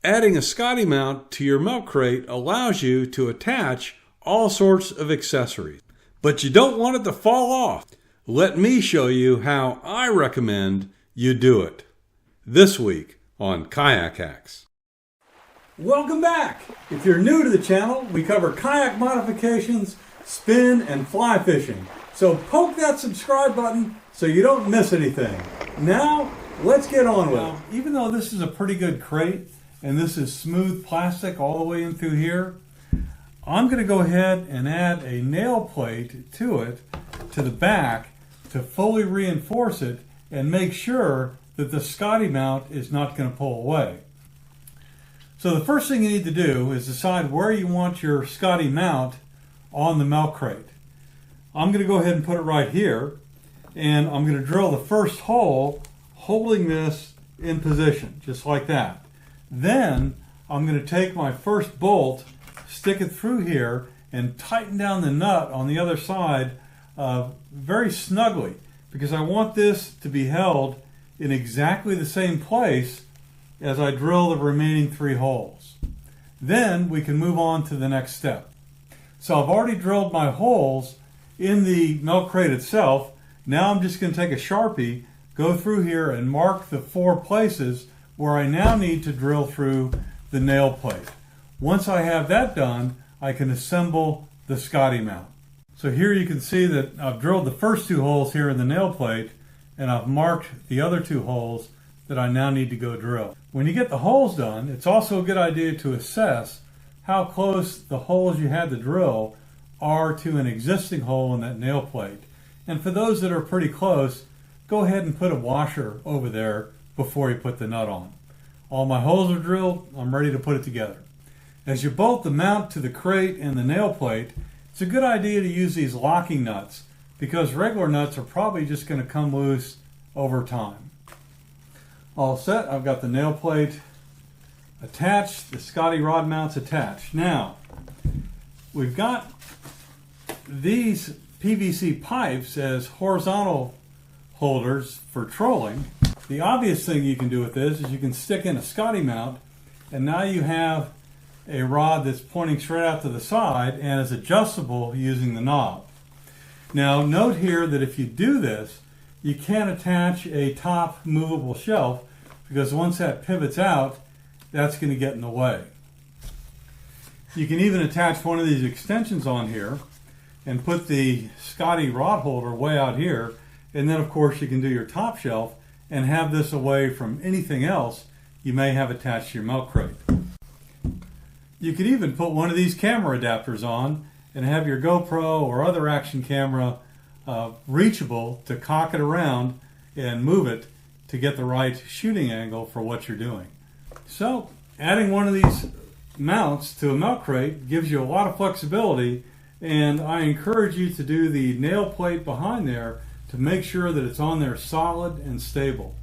Adding a Scotty mount to your milk crate allows you to attach all sorts of accessories, but you don't want it to fall off. Let me show you how I recommend you do it this week on Kayak Hacks. Welcome back! If you're new to the channel, we cover kayak modifications, spin, and fly fishing. So poke that subscribe button so you don't miss anything. Now, let's get on with it. Even though this is a pretty good crate, and this is smooth plastic all the way in through here, I'm going to go ahead and add a nail plate to it, to the back, to fully reinforce it and make sure that the Scotty mount is not going to pull away. So the first thing you need to do is decide where you want your Scotty mount on the milk crate. I'm going to go ahead and put it right here, and I'm going to drill the first hole holding this in position, just like that. Then I'm going to take my first bolt, stick it through here, and tighten down the nut on the other side very snugly, because I want this to be held in exactly the same place as I drill the remaining 3 holes. Then we can move on to the next step. So I've already drilled my holes in the milk crate itself. Now I'm just going to take a Sharpie, go through here and mark the 4 places where I now need to drill through the nail plate. Once I have that done, I can assemble the Scotty mount. So here you can see that I've drilled the first 2 holes here in the nail plate, and I've marked the other 2 holes that I now need to go drill. When you get the holes done, it's also a good idea to assess how close the holes you had to drill are to an existing hole in that nail plate. And for those that are pretty close, go ahead and put a washer over there before you put the nut on. All my holes are drilled, I'm ready to put it together. As you bolt the mount to the crate and the nail plate, it's a good idea to use these locking nuts, because regular nuts are probably just going to come loose over time. All set, I've got the nail plate attached, the Scotty rod mounts attached. Now, we've got these PVC pipes as horizontal holders for trolling. The obvious thing you can do with this is you can stick in a Scotty mount, and now you have a rod that's pointing straight out to the side and is adjustable using the knob. Now note here that if you do this, you can't attach a top movable shelf, because once that pivots out, that's going to get in the way. You can even attach one of these extensions on here and put the Scotty rod holder way out here, and then of course you can do your top shelf and have this away from anything else you may have attached to your milk crate. You could even put one of these camera adapters on and have your GoPro or other action camera reachable to cock it around and move it to get the right shooting angle for what you're doing. So adding one of these mounts to a milk crate gives you a lot of flexibility, and I encourage you to do the nail plate behind there to make sure that it's on there solid and stable.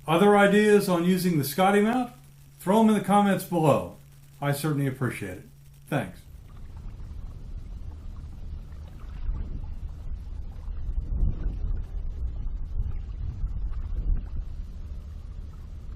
Other ideas on using the Scotty mount? Throw them in the comments below. I certainly appreciate it. Thanks.